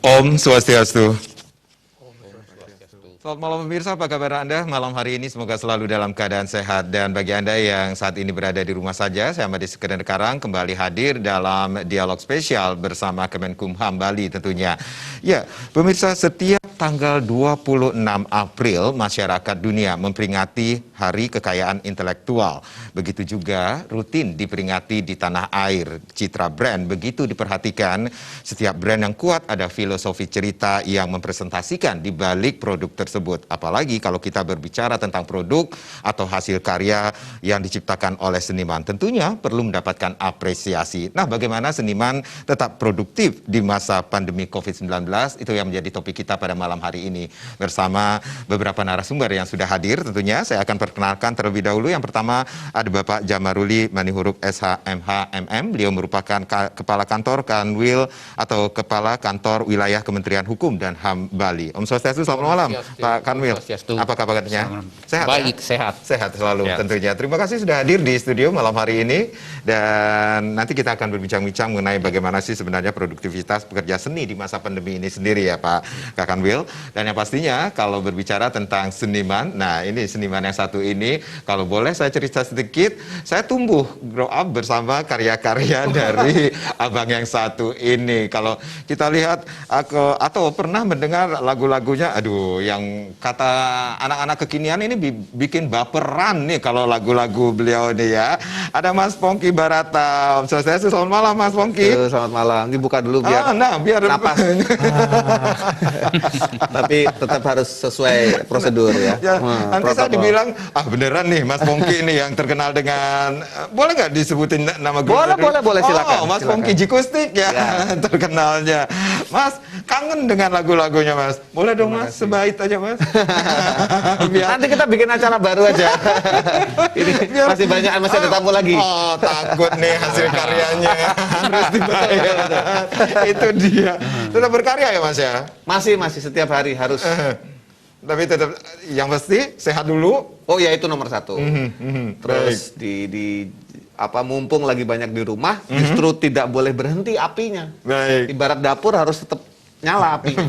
Om Swastiastu. Selamat malam pemirsa, apa kabar Anda? Malam hari ini semoga selalu dalam keadaan sehat. Dan bagi Anda yang saat ini berada di rumah saja, saya Ahmad Sekedar Karang kembali hadir dalam dialog spesial bersama Kemenkumham Bali tentunya. Ya, pemirsa, setiap tanggal 26 April masyarakat dunia memperingati Hari Kekayaan Intelektual. Begitu juga rutin diperingati di tanah air. Citra brand begitu diperhatikan. Setiap brand yang kuat ada filosofi cerita yang mempresentasikan di balik produk tersebut. Apalagi kalau kita berbicara tentang produk atau hasil karya yang diciptakan oleh seniman, tentunya perlu mendapatkan apresiasi. Nah, bagaimana seniman tetap produktif di masa pandemi COVID-19? Itu yang menjadi topik kita pada malam hari ini. Bersama beberapa narasumber yang sudah hadir tentunya, saya akan perkenalkan terlebih dahulu. Yang pertama ada Bapak Jamaruli Manihuruk SHMH-MM. Beliau merupakan Kepala Kantor Kanwil atau Kepala Kantor Wilayah Kementerian Hukum dan HAM Bali. Om Swastiastu, selamat malam. Pak Kanwil, apa kabarnya? Sehat? Baik, ya? sehat. Sehat selalu tentunya. Terima kasih sudah hadir di studio malam hari ini. Dan nanti kita akan berbincang-bincang mengenai bagaimana sih sebenarnya produktivitas pekerja seni di masa pandemi ini sendiri ya Pak Kanwil. Dan yang pastinya kalau berbicara tentang seniman, nah ini seniman yang satu ini, kalau boleh saya cerita sedikit, saya tumbuh grow up bersama karya-karya dari abang yang satu ini. Kalau kita lihat atau pernah mendengar lagu-lagunya, aduh, yang kata anak-anak kekinian ini bikin baperan nih kalau lagu-lagu beliau ini ya. Ada Mas Pongki Barata. Om Swastiastu, selamat malam Mas Pongki. Selamat malam. Dibuka dulu biar biar napas. Tapi tetap harus sesuai prosedur ya. Nanti saya dibilang, beneran nih Mas Pongki ini yang terkenal dengan, boleh nggak disebutin nama grup? Boleh silakan. Mas Pongki Jikustik ya, terkenalnya. Mas, kangen dengan lagu-lagunya Mas. Boleh dong Mas, sebait aja Mas. Nanti kita bikin acara baru aja. Ini masih ada tamu lagi. Oh, takut nih hasil karyanya harus dibayar. Itu dia. Tetap berkarya ya Mas ya? Masih setiap hari harus. Tapi tetap yang pasti sehat dulu. Oh ya, itu nomor satu. Terus mumpung lagi banyak di rumah, justru tidak boleh berhenti apinya. Baik. Ibarat dapur harus tetap nyala apinya.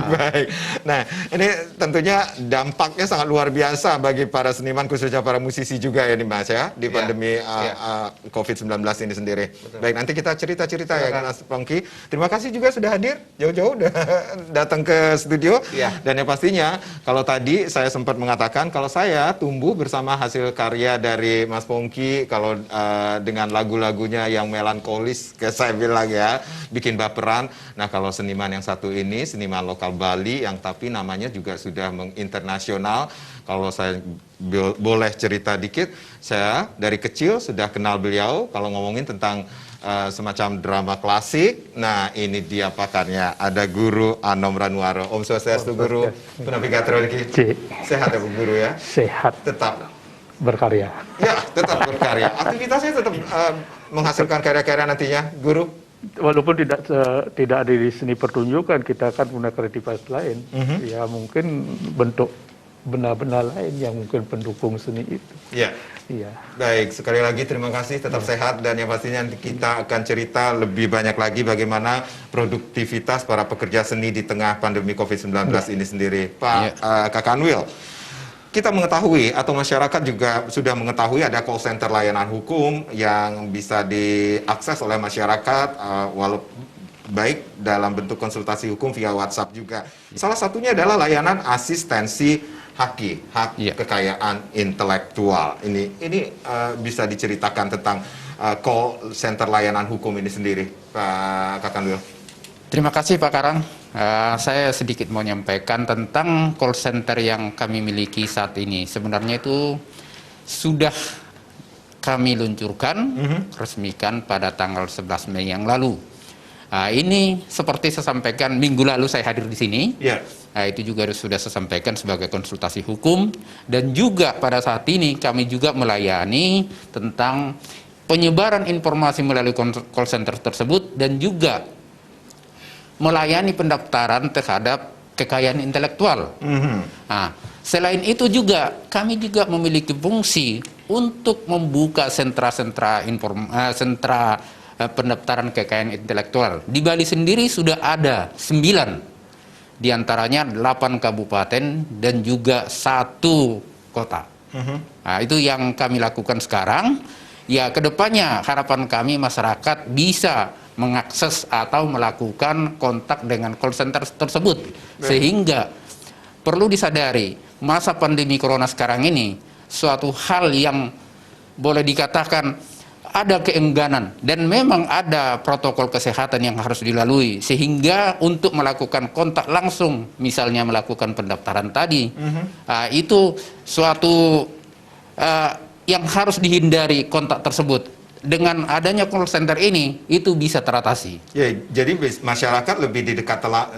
Baik. Nah, ini tentunya dampaknya sangat luar biasa bagi para seniman, khususnya para musisi juga ya nih Mas ya, di pandemi COVID-19 ini sendiri. Betul. Baik, nanti kita cerita-cerita ya kan Mas Pongki. Terima kasih juga sudah hadir, jauh-jauh udah datang ke studio. Dan yang pastinya, kalau tadi saya sempat mengatakan kalau saya tumbuh bersama hasil karya dari Mas Pongki, kalau dengan lagu-lagunya yang melankolis, kayak saya bilang ya, bikin baperan. Nah, kalau seniman yang satu ini, seniman lokal Bali yang tapi namanya juga sudah menginternasional. Kalau saya boleh cerita dikit, saya dari kecil sudah kenal beliau. Kalau ngomongin tentang semacam drama klasik, nah ini dia pakarnya. Ada Guru Anom Ranwaro. Om Swastiastu Guru. Penavigator Riki. Sehat ya Bu Guru ya? Sehat. Tetap berkarya. Ya, tetap berkarya. Aktivitasnya tetap menghasilkan karya-karya nantinya, Guru. Walaupun tidak ada di seni pertunjukan, kita kan punya kreativitas lain. Ya mungkin bentuk benda-benda lain yang mungkin pendukung seni itu. Iya. Iya. Baik, sekali lagi terima kasih, tetap sehat, dan yang pastinya kita akan cerita lebih banyak lagi bagaimana produktivitas para pekerja seni di tengah pandemi COVID-19 ini sendiri. Pak Kak Kanwil, kita mengetahui atau masyarakat juga sudah mengetahui ada call center layanan hukum yang bisa diakses oleh masyarakat walaupun baik dalam bentuk konsultasi hukum via WhatsApp juga. Salah satunya adalah layanan asistensi hak kekayaan intelektual. Ini bisa diceritakan tentang call center layanan hukum ini sendiri, Pak Kakanwil. Terima kasih Pak Karang. Saya sedikit mau menyampaikan tentang call center yang kami miliki saat ini. Sebenarnya itu sudah kami luncurkan, resmikan pada tanggal 11 Mei yang lalu. Ini seperti saya sampaikan minggu lalu saya hadir di sini. Itu juga sudah saya sampaikan sebagai konsultasi hukum. Dan juga pada saat ini kami juga melayani tentang penyebaran informasi melalui call center tersebut dan juga melayani pendaftaran terhadap kekayaan intelektual. Nah, selain itu juga kami juga memiliki fungsi untuk membuka sentra-sentra pendaftaran kekayaan intelektual. Di Bali sendiri sudah ada 9, diantaranya 8 kabupaten dan juga 1 kota. Nah, itu yang kami lakukan sekarang. Ya, kedepannya harapan kami masyarakat bisa mengakses atau melakukan kontak dengan call center tersebut. Sehingga perlu disadari, masa pandemi corona sekarang ini suatu hal yang boleh dikatakan ada keengganan dan memang ada protokol kesehatan yang harus dilalui, sehingga untuk melakukan kontak langsung, misalnya melakukan pendaftaran tadi, itu suatu yang harus dihindari kontak tersebut. Dengan adanya call center ini, itu bisa teratasi. Ya, jadi masyarakat lebih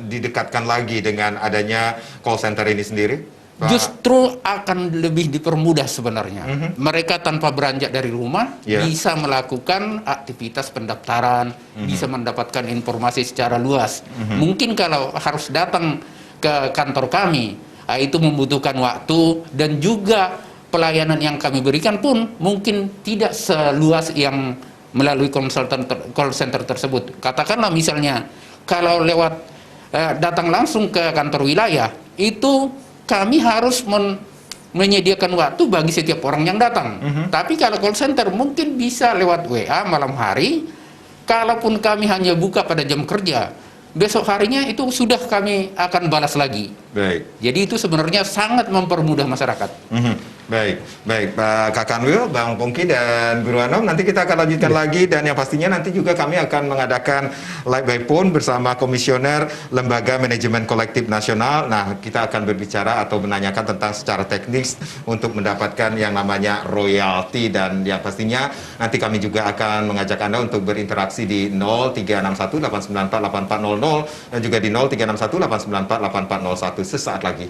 didekatkan lagi dengan adanya call center ini sendiri, Pak? Justru akan lebih dipermudah sebenarnya. Mereka tanpa beranjak dari rumah bisa melakukan aktivitas pendaftaran, bisa mendapatkan informasi secara luas. Mungkin kalau harus datang ke kantor kami, itu membutuhkan waktu, dan juga pelayanan yang kami berikan pun mungkin tidak seluas yang melalui call center tersebut. Katakanlah misalnya, kalau lewat datang langsung ke kantor wilayah, itu kami harus menyediakan waktu bagi setiap orang yang datang. Tapi kalau call center mungkin bisa lewat WA malam hari. Kalaupun kami hanya buka pada jam kerja, besok harinya itu sudah kami akan balas lagi. Baik. Jadi itu sebenarnya sangat mempermudah masyarakat. Baik Pak Kakanwil, Bang Pongki dan Guru Anom, nanti kita akan lanjutkan lagi, dan yang pastinya nanti juga kami akan mengadakan live by phone bersama Komisioner Lembaga Manajemen Kolektif Nasional. Nah, kita akan berbicara atau menanyakan tentang secara teknis untuk mendapatkan yang namanya royalti, dan yang pastinya nanti kami juga akan mengajak Anda untuk berinteraksi di 0361 894 8400 dan juga di 0361 894 8401 sesaat lagi.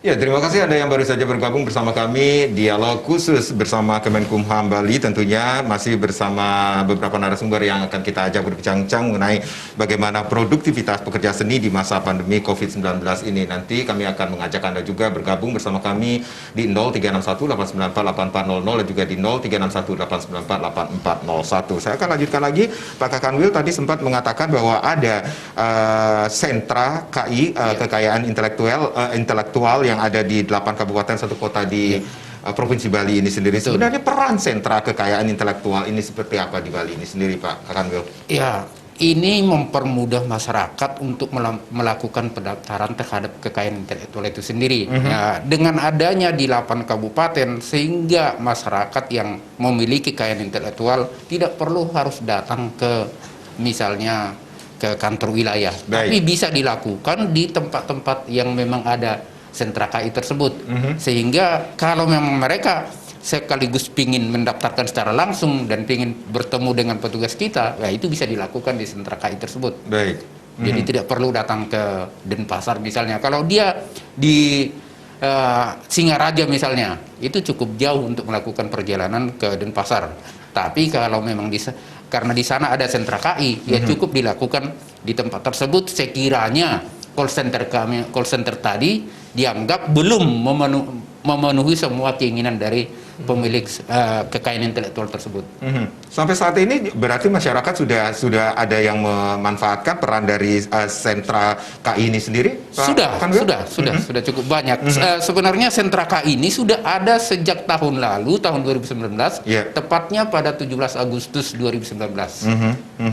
Ya, terima kasih Anda yang baru saja bergabung bersama kami. Dialog khusus bersama Kemenkumham Bali, tentunya masih bersama beberapa narasumber yang akan kita ajak berbincang-bincang mengenai bagaimana produktivitas pekerja seni di masa pandemi COVID-19 ini. Nanti kami akan mengajak Anda juga bergabung bersama kami di 0361 894 8400 dan juga di 0361 894 8401. Saya akan lanjutkan lagi. Pak Kakanwil tadi sempat mengatakan bahwa ada sentra KI, kekayaan intelektual yang ada di 8 kabupaten 1 kota di Provinsi Bali ini sendiri. Betul. Sebenarnya peran sentra kekayaan intelektual ini seperti apa di Bali ini sendiri, Pak Kakanwil? Ya, ini mempermudah masyarakat untuk melakukan pendaftaran terhadap kekayaan intelektual itu sendiri. Ya, dengan adanya di 8 kabupaten, sehingga masyarakat yang memiliki kekayaan intelektual tidak perlu harus datang ke misalnya ke kantor wilayah, tapi bisa dilakukan di tempat-tempat yang memang ada sentra KI tersebut. Sehingga kalau memang mereka sekaligus pingin mendaftarkan secara langsung dan pingin bertemu dengan petugas kita, ya itu bisa dilakukan di sentra KI tersebut. Baik. Jadi tidak perlu datang ke Denpasar misalnya. Kalau dia di Singaraja misalnya, itu cukup jauh untuk melakukan perjalanan ke Denpasar. Tapi kalau memang karena di sana ada sentra KI, ya cukup dilakukan di tempat tersebut. Sekiranya call center tadi dianggap belum memenuhi semua keinginan dari pemilik kekayaan intelektual tersebut. Sampai saat ini berarti masyarakat sudah ada yang memanfaatkan peran dari sentra KI ini sendiri, Pak Kakanwil? Sudah cukup banyak. Sebenarnya sentra KI ini sudah ada sejak tahun lalu, tahun 2019, tepatnya pada 17 Agustus 2019.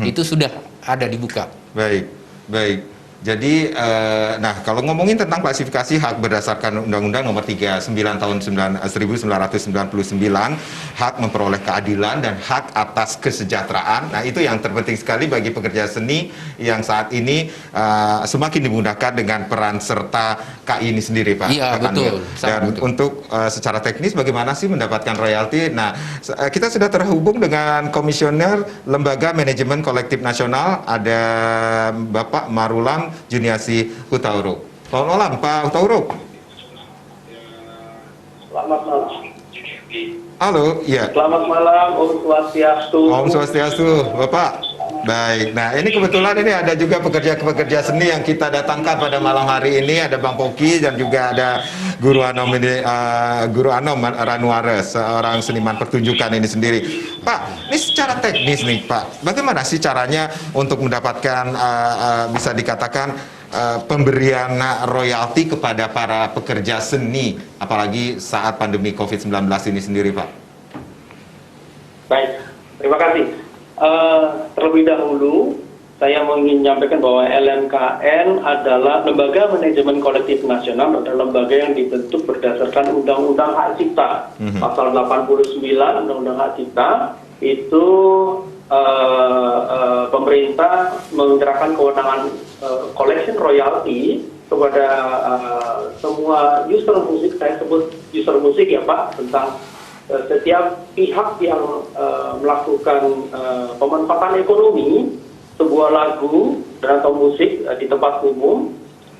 Itu sudah ada dibuka. Baik. Jadi, nah kalau ngomongin tentang klasifikasi hak berdasarkan Undang-Undang Nomor 39 Tahun 1999, hak memperoleh keadilan dan hak atas kesejahteraan. Nah itu yang terpenting sekali bagi pekerja seni yang saat ini semakin dimudahkan dengan peran serta KI ini sendiri, Pak. Iya, betul. Dan betul. Untuk secara teknis bagaimana sih mendapatkan royalti? Nah, kita sudah terhubung dengan Komisioner Lembaga Manajemen Kolektif Nasional, ada Bapak Marulam Juniasi Hutauruk. Selamat malam, Pak Hutauruk. Selamat malam. Halo, iya. Selamat malam, Om Swastiastu. Om Swastiastu, Bapak. Baik, nah ini kebetulan ini ada juga pekerja-pekerja seni yang kita datangkan pada malam hari ini. Ada Bang Poki dan juga ada Guru Anom ini, Guru Anom Ranuare, seorang seniman pertunjukan ini sendiri. Pak, ini secara teknis nih Pak, bagaimana sih caranya untuk mendapatkan bisa dikatakan pemberian royalti kepada para pekerja seni, apalagi saat pandemi COVID-19 ini sendiri Pak? Baik, terima kasih. Terlebih dahulu, saya ingin menyampaikan bahwa LMKN adalah Lembaga Manajemen Kolektif Nasional atau lembaga yang dibentuk berdasarkan Undang-Undang Hak Cipta. Pasal 89 Undang-Undang Hak Cipta itu pemerintah menyerahkan kewenangan collection royalty kepada semua user musik, saya sebut user musik ya Pak, tentang setiap pihak yang melakukan pemanfaatan ekonomi sebuah lagu dan atau musik di tempat umum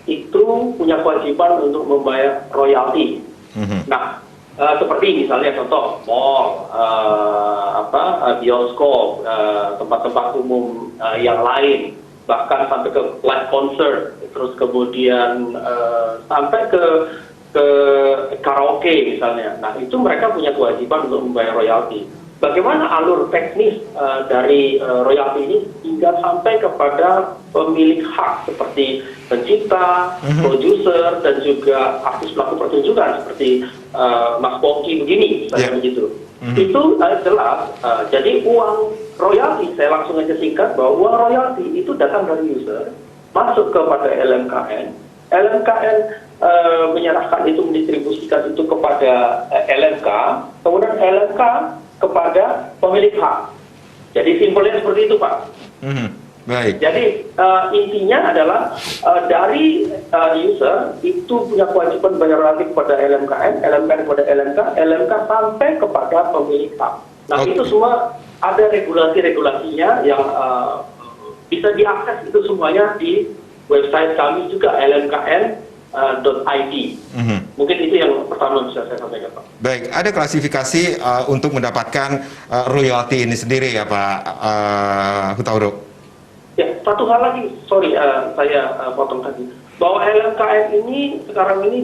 itu punya kewajiban untuk membayar royalti. Nah, seperti misalnya contoh mall, bioskop, tempat-tempat umum yang lain, bahkan sampai ke live concert, terus kemudian sampai ke karaoke misalnya. Nah, itu mereka punya kewajiban untuk membayar royalti. Bagaimana alur teknis dari royalti ini hingga sampai kepada pemilik hak seperti pencipta, produser, dan juga artis pelaku pertunjukan seperti Mas Poki begini, misalnya begitu. Itu jelas. Jadi uang royalti, saya langsung aja singkat bahwa uang royalti itu datang dari user, masuk kepada LMKN. LMKN menyerahkan itu, mendistribusikan itu kepada LMK, kemudian LMK kepada pemilik hak. Jadi simpelnya seperti itu, Pak. Baik. Jadi intinya adalah dari user itu punya kewajiban bayar royalti kepada LMKN, LMKN kepada LMK, LMK sampai kepada pemilik hak. Nah, itu semua ada regulasi-regulasinya yang bisa diakses itu semuanya di website kami juga, lmkn.id. Mungkin itu yang pertama bisa saya sampaikan, Pak. Baik, ada klasifikasi untuk mendapatkan royalti ini sendiri ya Pak Hutauruk? Ya, satu hal lagi, sorry saya potong tadi, bahwa LMKN ini sekarang ini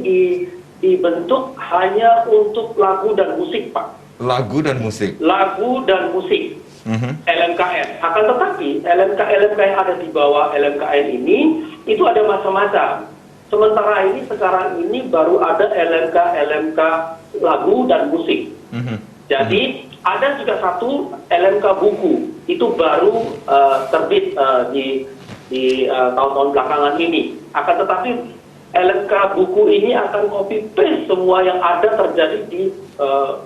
dibentuk hanya untuk lagu dan musik, Pak. Lagu dan musik? Lagu dan musik. LMKN. Akan tetapi LMK yang ada di bawah LMKN ini itu ada macam-macam. Sementara ini sekarang ini baru ada LMK lagu dan musik. Jadi ada juga satu LMK buku, itu baru terbit di tahun-tahun belakangan ini. Akan tetapi LMK buku ini akan copy paste semua yang ada terjadi di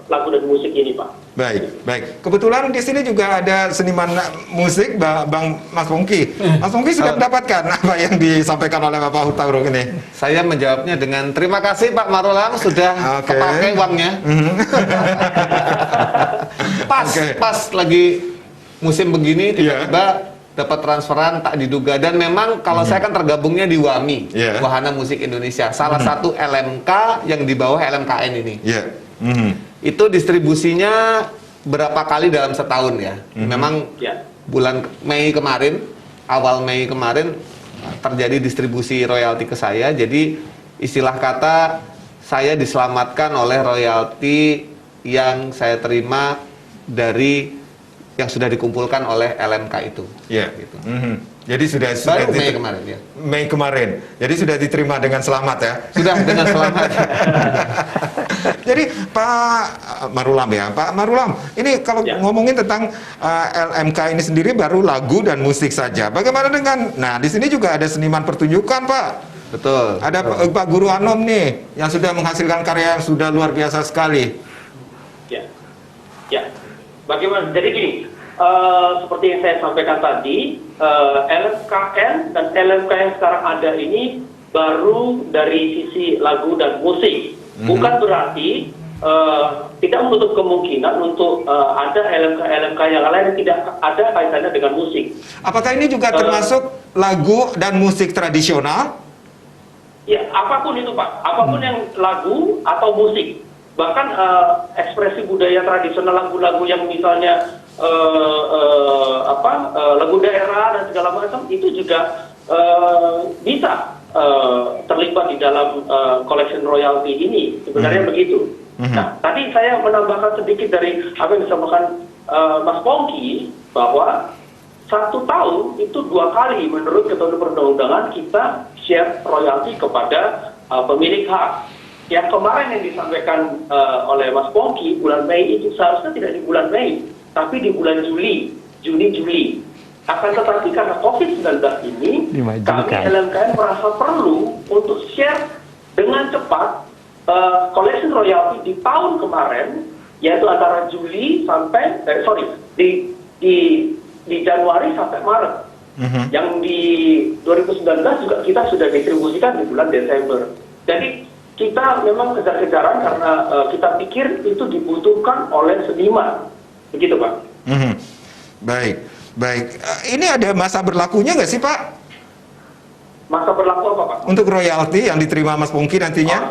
lagu dan musik ini, Pak. Baik. Kebetulan di sini juga ada seniman musik, Bang Mas Pongki. Mas Pongki sudah mendapatkan apa yang disampaikan oleh Bapak Hutauruk ini? Saya menjawabnya dengan terima kasih Pak Marulam sudah kepakai uangnya. Pas lagi musim begini tiba-tiba dapat transferan tak diduga, dan memang kalau saya kan tergabungnya di WAMI, Wahana Musik Indonesia, salah satu LMK yang di bawah LMKN ini. Itu distribusinya berapa kali dalam setahun ya. Memang bulan Mei kemarin, awal Mei kemarin terjadi distribusi royalti ke saya. Jadi istilah kata saya diselamatkan oleh royalti yang saya terima dari yang sudah dikumpulkan oleh LMK itu. Gitu. Jadi sudah baru Mei kemarin ya. Mei kemarin. Jadi sudah diterima dengan selamat ya. Sudah dengan selamat. Jadi Pak Marulam ya, Pak Marulam, ini kalau ngomongin tentang LMK ini sendiri baru lagu dan musik saja. Bagaimana dengan, nah di sini juga ada seniman pertunjukan Pak. Betul. Ada Pak Guru Anom nih yang sudah menghasilkan karya yang sudah luar biasa sekali. Ya. Bagaimana? Jadi gini, seperti yang saya sampaikan tadi, LMKN dan LMK yang sekarang ada ini baru dari sisi lagu dan musik. Bukan berarti tidak menutup kemungkinan untuk ada LMK yang lain yang tidak ada kaitannya dengan musik. Apakah ini juga termasuk lagu dan musik tradisional? Ya, apapun itu Pak. Apapun yang lagu atau musik. bahkan ekspresi budaya tradisional, lagu-lagu yang misalnya lagu daerah dan segala macam itu juga bisa terlibat di dalam collection royalty ini, sebenarnya begitu. Nah, tadi saya menambahkan sedikit dari apa yang disampaikan Mas Pongki, bahwa 1 tahun itu 2 kali menurut ketentuan perundang-undangan kita share royalti kepada pemilik hak. Yang kemarin yang disampaikan oleh Mas Pongki, bulan Mei itu seharusnya tidak di bulan Mei, tapi di bulan Juni. Akan tetapi karena COVID-19 ini, kami LMKN merasa perlu untuk share dengan cepat collection royalty di tahun kemarin, yaitu antara Juli sampai, di Januari sampai Maret. Yang di 2019 juga kita sudah distribusikan di bulan Desember. Jadi kita memang kejar-kejaran karena kita pikir itu dibutuhkan oleh seniman. Begitu, Pak. Baik. Ini ada masa berlakunya nggak sih, Pak? Masa berlaku apa, Pak? Untuk royalti yang diterima Mas Pongki nantinya?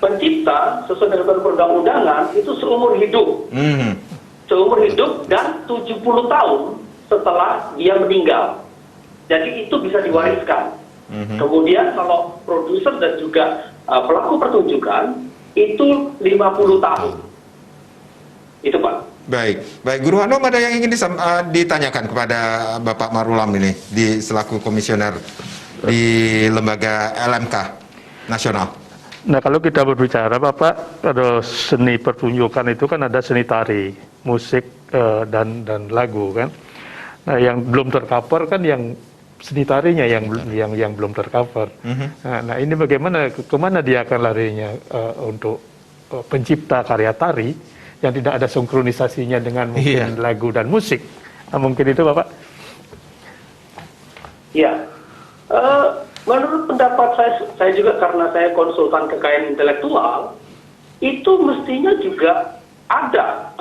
Pencipta sesuai dengan perundang-undangan itu seumur hidup. Seumur hidup dan 70 tahun setelah dia meninggal. Jadi itu bisa diwariskan. Kemudian kalau produser dan juga pelaku pertunjukan itu 50 tahun. Itu, Pak. Baik. Guru Hanom, ada yang ingin ditanyakan kepada Bapak Marulam ini di selaku komisioner di lembaga LMK nasional. Nah, kalau kita berbicara, Bapak, ada seni pertunjukan itu kan ada seni tari, musik, dan lagu kan. Nah, yang belum tercover kan yang seni tarinya yang belum tercover. Nah, ini bagaimana, kemana dia akan larinya untuk pencipta karya tari yang tidak ada sinkronisasinya dengan mungkin lagu dan musik. Nah, mungkin itu, Bapak. Iya. Menurut pendapat saya juga karena saya konsultan kekayaan intelektual, itu mestinya juga ada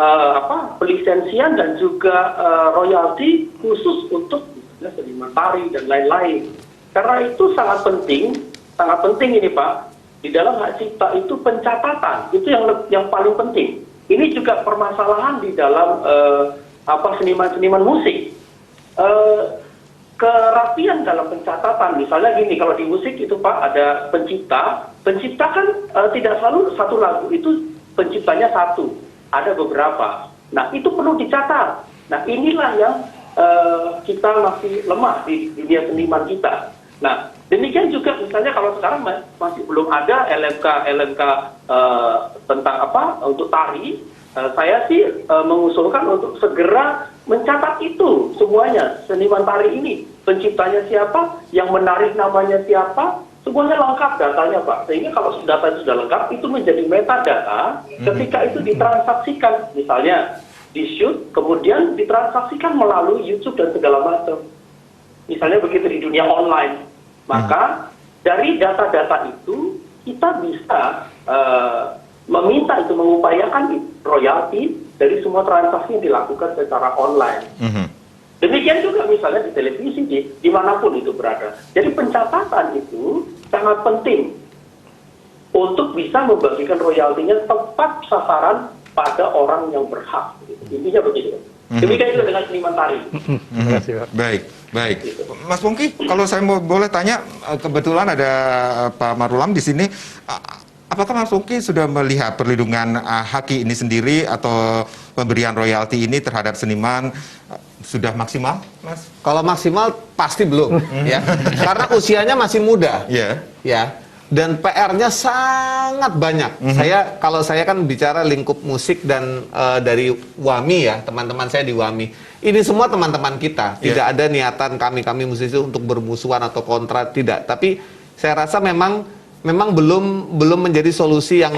pelisensian dan juga royalti khusus untuk seniman tari dan lain-lain. Karena itu sangat penting ini, Pak. Di dalam hak cipta itu pencatatan, itu yang paling penting. Ini juga permasalahan di dalam seniman-seniman musik. Kerapian dalam pencatatan, misalnya gini, kalau di musik itu, Pak, ada pencipta kan tidak selalu satu lagu itu penciptanya satu, ada beberapa. Nah, itu perlu dicatat. Nah, inilah yang kita masih lemah di dunia seniman kita. Nah, demikian juga misalnya kalau sekarang masih belum ada LMK tentang untuk tari. Saya sih mengusulkan untuk segera mencatat itu semuanya, seniman tari ini, penciptanya siapa, yang menarik namanya siapa, semuanya lengkap datanya, Pak. Sehingga kalau data itu sudah lengkap, itu menjadi metadata ketika itu ditransaksikan, misalnya di shoot, kemudian ditransaksikan melalui YouTube dan segala macam. Misalnya begitu di dunia online. Maka dari data-data itu kita bisa meminta itu, mengupayakan royalti dari semua transaksi yang dilakukan secara online. Demikian juga misalnya di televisi, dimanapun itu berada. Jadi pencatatan itu sangat penting untuk bisa membagikan royaltinya tepat sasaran pada orang yang berhak. Intinya begitu. Demikian juga dengan seniman tari. Baik. Mas Pongki, kalau saya boleh tanya, kebetulan ada Pak Marulam di sini. Apakah Mas Pongki sudah melihat perlindungan haki ini sendiri atau pemberian royalti ini terhadap seniman sudah maksimal, Mas? Kalau maksimal pasti belum, ya. Karena usianya masih muda, ya. Dan PR-nya sangat banyak. Kalau saya kan bicara lingkup musik dan dari WAMI ya, teman-teman saya di WAMI. Ini semua teman-teman kita. Tidak ada niatan kami musisi untuk bermusuhan atau kontra, tidak. Tapi saya rasa memang belum menjadi solusi yang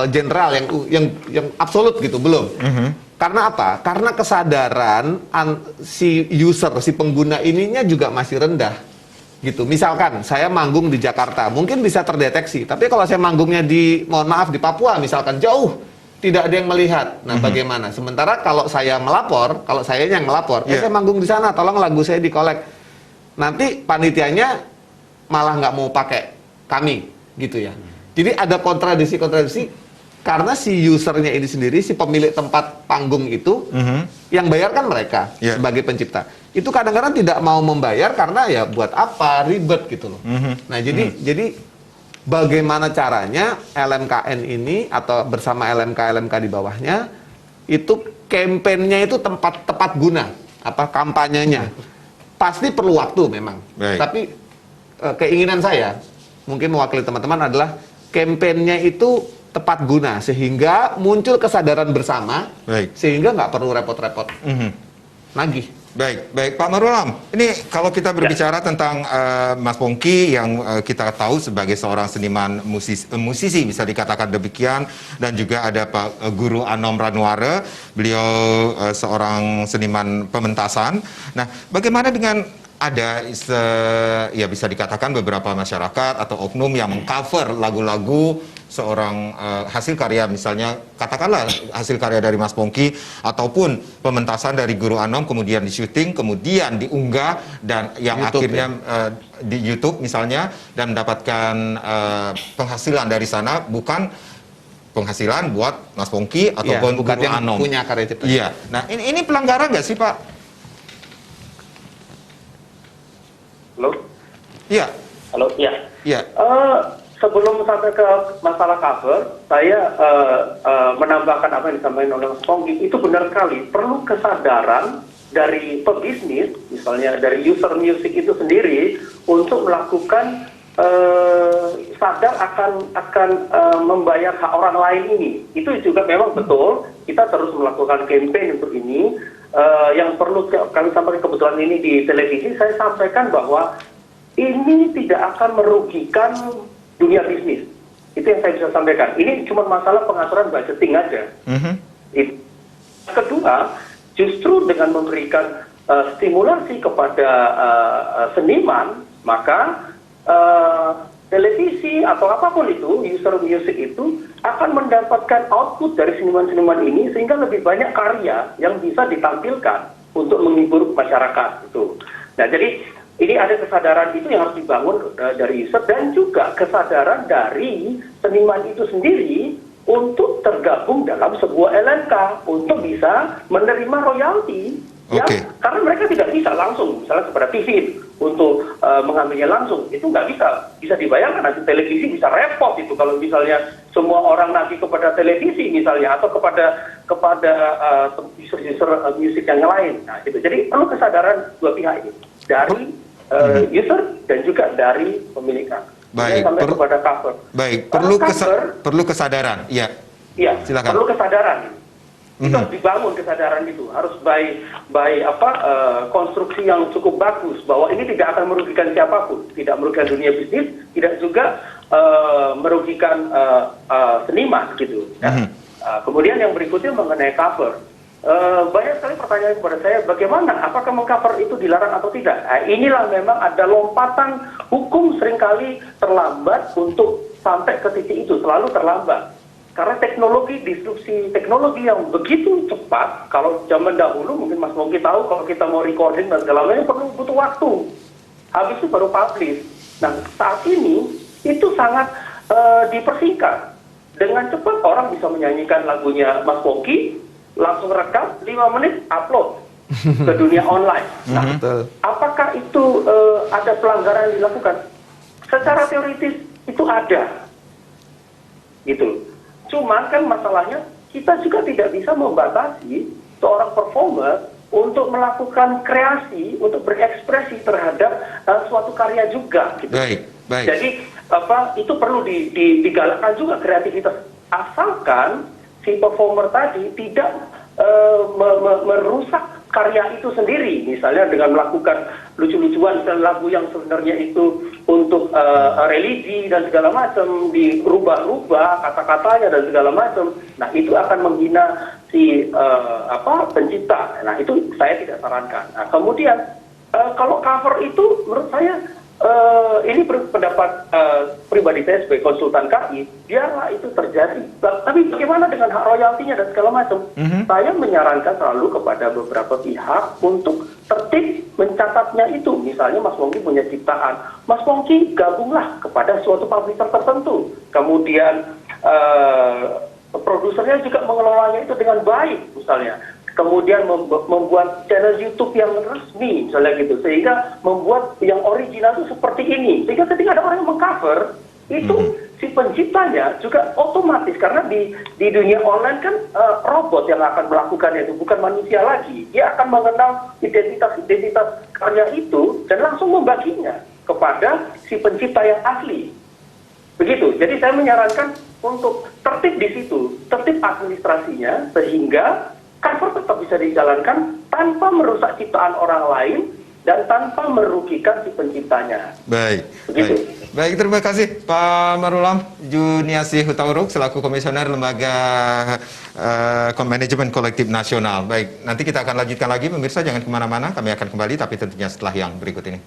general, yang absolut gitu, belum. Karena apa? Karena kesadaran si user, si pengguna ininya juga masih rendah. Gitu. Misalkan saya manggung di Jakarta, mungkin bisa terdeteksi. Tapi kalau saya manggungnya di Papua misalkan, jauh, tidak ada yang melihat. Nah, bagaimana? Sementara kalau saya melapor, kalau saya yang melapor, saya manggung di sana, tolong lagu saya dikolek. Nanti panitianya malah nggak mau pakai kami, gitu ya. Jadi ada kontradiksi. Karena si usernya ini sendiri, si pemilik tempat panggung itu, yang bayar kan mereka sebagai pencipta. Itu kadang-kadang tidak mau membayar karena ya buat apa, ribet gitu loh. Nah jadi bagaimana caranya LMKN ini atau bersama LMK di bawahnya itu kampanyenya itu tepat guna, kampanyenya pasti perlu waktu memang. Tapi keinginan saya mungkin mewakili teman-teman adalah kampanyenya itu tepat guna sehingga muncul kesadaran bersama, sehingga nggak perlu repot-repot nagih. Baik Pak Marulam, ini kalau kita berbicara tentang Mas Pongki yang kita tahu sebagai seorang seniman musisi bisa dikatakan demikian, dan juga ada Pak Guru Anom Ranware, beliau seorang seniman pementasan. Nah, bagaimana dengan ada ya bisa dikatakan beberapa masyarakat atau oknum yang mengcover lagu-lagu seorang hasil karya, misalnya katakanlah hasil karya dari Mas Pongki ataupun pementasan dari Guru Anom, kemudian di syuting, kemudian diunggah dan yang YouTube, akhirnya di YouTube misalnya, dan mendapatkan penghasilan dari sana, bukan penghasilan buat Mas Pongki ataupun bukan Guru yang Anom punya karya cipta. Iya. Nah, ini pelanggaran nggak sih, Pak? Halo? Iya. Halo, iya. Iya. Sebelum sampai ke masalah cover, saya menambahkan apa yang disampaikan oleh Mas Pongki. Itu benar sekali. Perlu kesadaran dari pebisnis, misalnya dari user music itu sendiri, untuk melakukan sadar akan membayar hak orang lain ini. Itu juga memang betul. Kita terus melakukan campaign untuk ini. Yang perlu kami sampaikan, kebetulan ini di televisi, saya sampaikan bahwa ini tidak akan merugikan dunia bisnis. Itu yang saya bisa sampaikan. Ini cuma masalah pengaturan budgeting aja. Kedua, justru dengan memberikan stimulasi kepada seniman, maka televisi atau apapun itu, user music itu akan mendapatkan output dari seniman-seniman ini, sehingga lebih banyak karya yang bisa ditampilkan untuk menghibur masyarakat itu. Nah, jadi ini ada kesadaran itu yang harus dibangun dari user, dan juga kesadaran dari seniman itu sendiri untuk tergabung dalam sebuah LMK untuk bisa menerima royalti. Ya, karena mereka tidak bisa langsung, misalnya kepada TV untuk mengambilnya langsung, itu nggak bisa dibayangkan. Nanti televisi bisa repot itu kalau misalnya semua orang nanti kepada televisi misalnya, atau kepada user musik yang lain. Nah, gitu. Jadi perlu kesadaran dua pihak ini, dari user dan juga dari pemilik hak. Baik, sampai kepada cover. Baik, perlu kesadaran. Iya. Iya, silakan. Perlu kesadaran. Itu harus dibangun kesadaran itu, harus by konstruksi yang cukup bagus bahwa ini tidak akan merugikan siapapun, tidak merugikan dunia bisnis, tidak juga merugikan seniman gitu. Ya. Kemudian yang berikutnya mengenai cover, banyak sekali pertanyaan kepada saya, bagaimana, apakah mengcover itu dilarang atau tidak? Nah, inilah memang ada lompatan hukum, seringkali terlambat untuk sampai ke titik itu, selalu terlambat. Karena teknologi, disrupsi teknologi yang begitu cepat, kalau zaman dahulu mungkin Mas Pongki tahu, kalau kita mau recording dan segala macam butuh waktu. Habis itu baru publish. Nah, saat ini itu sangat dipersingkat. Dengan cepat orang bisa menyanyikan lagunya Mas Pongki, langsung rekam, 5 menit, upload ke dunia online. Nah, apakah itu ada pelanggaran yang dilakukan? Secara teoritis itu ada. Gitu. Cuman kan masalahnya kita juga tidak bisa membatasi seorang performer untuk melakukan kreasi, untuk berekspresi terhadap suatu karya juga. Gitu. Baik. Jadi itu perlu digalakkan juga kreativitas, asalkan si performer tadi tidak merusak karya itu sendiri, misalnya dengan melakukan lucu-lucuan lagu yang sebenarnya itu untuk religi dan segala macam, dirubah-rubah kata-katanya dan segala macam. Nah, itu akan menghina si pencipta. Nah, itu saya tidak sarankan. Nah, kemudian kalau cover itu menurut saya ini pendapat pribadi saya sebagai konsultan KI, biarlah itu terjadi. Tapi bagaimana dengan hak royaltinya dan segala macam? Saya menyarankan selalu kepada beberapa pihak untuk tertib mencatatnya itu. Misalnya Mas Pongki punya ciptaan, Mas Pongki gabunglah kepada suatu publisher tertentu. Kemudian produsernya juga mengelolanya itu dengan baik misalnya. Kemudian membuat channel YouTube yang resmi misalnya gitu, sehingga membuat yang original itu seperti ini, sehingga ketika ada orang yang mengcover itu si penciptanya juga otomatis, karena di dunia online kan robot yang akan melakukannya, itu bukan manusia lagi. Dia akan mengenal identitas karya itu dan langsung membaginya kepada si pencipta yang asli. Begitu. Jadi saya menyarankan untuk tertib di situ, tertib administrasinya, sehingga cover tetap bisa dijalankan tanpa merusak ciptaan orang lain dan tanpa merugikan si penciptanya. Baik, Begitu. baik, terima kasih Pak Marulam Juniasi Hutauruk selaku Komisioner Lembaga Manajemen Kolektif Nasional. Baik, nanti kita akan lanjutkan lagi, pemirsa jangan kemana-mana, kami akan kembali tapi tentunya setelah yang berikut ini.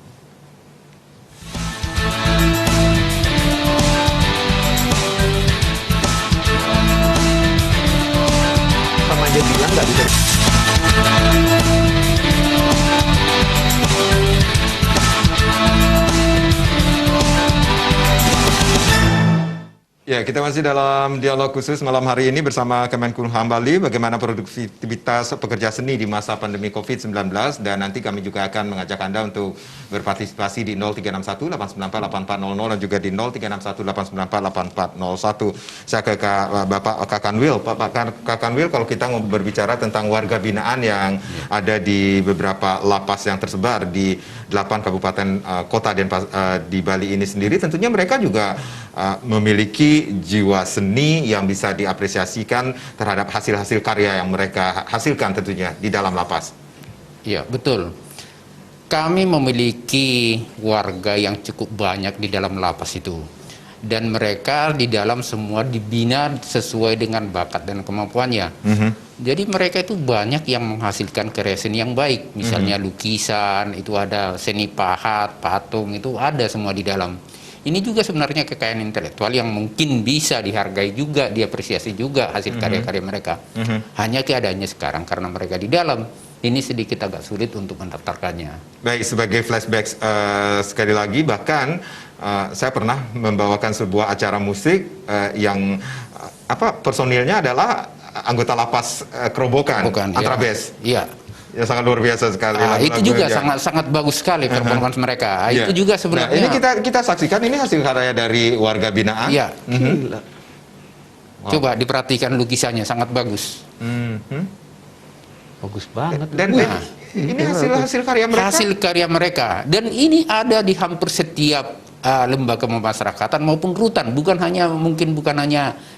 Sama aja bilang nggak bisa. Ya, kita masih dalam dialog khusus malam hari ini bersama Kemenkumham Bali, bagaimana produktivitas pekerja seni di masa pandemi COVID-19, dan nanti kami juga akan mengajak Anda untuk berpartisipasi di 0361-894-8400 dan juga di 0361-894-8401. Saya ke Bapak Kakanwil. Pak Kakanwil, kalau kita mau berbicara tentang warga binaan yang ada di beberapa lapas yang tersebar di 8 kabupaten kota dan di Bali ini sendiri, tentunya mereka juga memiliki jiwa seni yang bisa diapresiasikan terhadap hasil-hasil karya yang mereka hasilkan tentunya di dalam lapas. Iya, betul. Kami memiliki warga yang cukup banyak di dalam lapas itu. Dan mereka di dalam semua dibina sesuai dengan bakat dan kemampuannya. Jadi mereka itu banyak yang menghasilkan karya seni yang baik. Misalnya lukisan, itu ada seni pahat, patung, itu ada semua di dalam. Ini juga sebenarnya kekayaan intelektual yang mungkin bisa dihargai juga, diapresiasi juga hasil karya-karya mereka. Hanya keadaannya sekarang karena mereka di dalam, ini sedikit agak sulit untuk mendaftarkannya. Baik, sebagai flashback sekali lagi, bahkan saya pernah membawakan sebuah acara musik yang personilnya adalah anggota lapas Kerobokan, Antrabes. Iya. Ya, sangat luar biasa sekali. Itu juga sangat bagus sekali performance mereka. Itu juga sebenarnya. Ini kita saksikan, ini hasil karya dari warga binaan. Iya. Coba diperhatikan lukisannya, sangat bagus. Bagus banget. Dan ini hasil karya mereka. Hasil karya mereka. Dan ini ada di hampir setiap lembaga pemasyarakatan maupun rutan, bukan hanya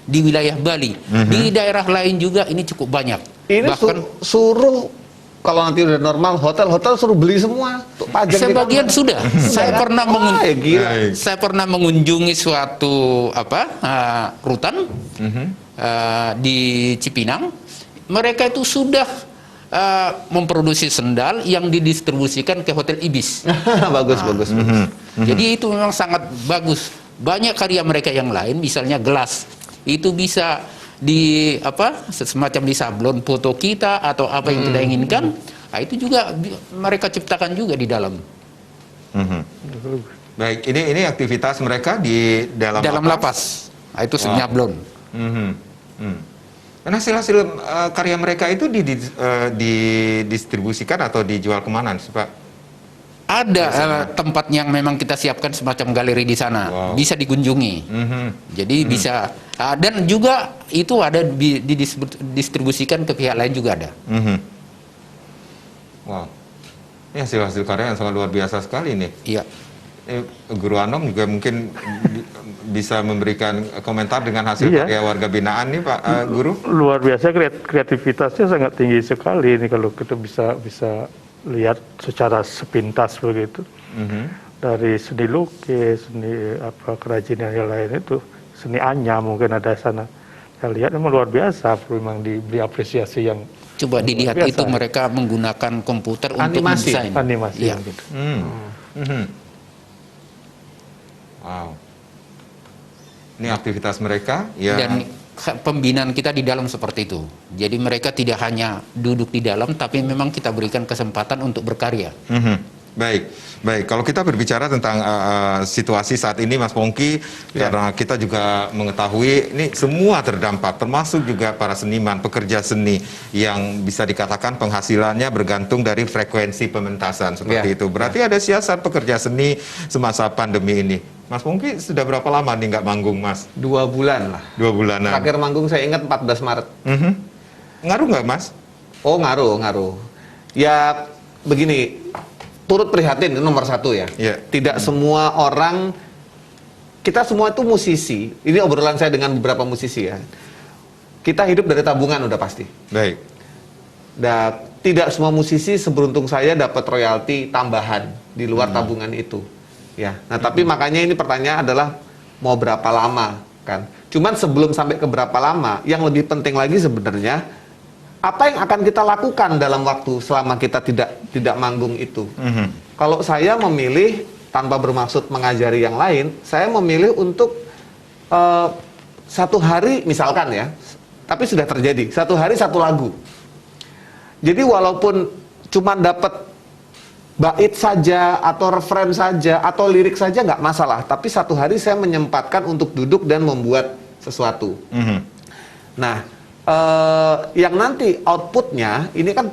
di wilayah Bali. Di daerah lain juga ini cukup banyak. Ini bahkan suruh kalau nanti udah normal, hotel tuh pajang. Sebagian sudah. Saya pernah mengunjungi suatu rutan di Cipinang. Mereka itu sudah memproduksi sendal yang didistribusikan ke Hotel Ibis. Bagus. Jadi itu memang sangat bagus. Banyak karya mereka yang lain, misalnya gelas, itu bisa semacam di sablon foto kita atau apa yang kita inginkan. Nah, itu juga mereka ciptakan juga di dalam. Baik, ini aktivitas mereka di dalam lapas. Nah, itu senyablon. Dan hasil karya mereka itu didistribusikan atau dijual kemana, Pak? Ada tempat yang memang kita siapkan semacam galeri di sana, bisa dikunjungi. Jadi bisa, dan juga itu ada didistribusikan ke pihak lain juga ada. Wow, ini hasil karya yang sangat luar biasa sekali nih. Iya. Guru Anom juga mungkin bisa memberikan komentar dengan hasil karya warga binaan nih, Pak Guru. Luar biasa, kreativitasnya sangat tinggi sekali ini kalau kita bisa lihat secara sepintas begitu. Dari seni lukis, seni kerajinan yang lain itu, seni anya mungkin ada sana. Saya lihat memang luar biasa, memang diberi apresiasi yang coba dilihat biasa. Itu mereka menggunakan komputer untuk mendesain. Animasi ya. Gitu. Wow. Ini aktivitas mereka ya. Dan pembinaan kita di dalam seperti itu. Jadi mereka tidak hanya duduk di dalam, tapi memang kita berikan kesempatan untuk berkarya. Baik, baik. Kalau kita berbicara tentang situasi saat ini, Mas Pongki, karena kita juga mengetahui ini semua terdampak, termasuk juga para seniman, pekerja seni yang bisa dikatakan penghasilannya bergantung dari frekuensi pementasan seperti itu. Berarti ada siasat pekerja seni semasa pandemi ini. Mas Pongki sudah berapa lama nih nggak manggung, Mas? 2 bulan lah. 2 bulanan. Terakhir manggung saya ingat 14 Maret. Ngaruh nggak, Mas? Oh, ngaruh. Ya begini, turut prihatin itu nomor 1 ya. Tidak semua orang, kita semua itu musisi. Ini obrolan saya dengan beberapa musisi ya. Kita hidup dari tabungan udah pasti. Baik. Dan tidak semua musisi seberuntung saya dapat royalti tambahan di luar tabungan itu. Ya. Nah, tapi makanya ini pertanyaan adalah mau berapa lama kan? Cuman sebelum sampai ke berapa lama, yang lebih penting lagi sebenarnya apa yang akan kita lakukan dalam waktu selama kita tidak manggung itu. Kalau saya memilih tanpa bermaksud mengajari yang lain, saya memilih untuk 1 hari misalkan ya, tapi sudah terjadi 1 hari 1 lagu. Jadi walaupun cuma dapat bait saja atau referen saja atau lirik saja nggak masalah, tapi 1 hari saya menyempatkan untuk duduk dan membuat sesuatu. Nah, yang nanti outputnya ini kan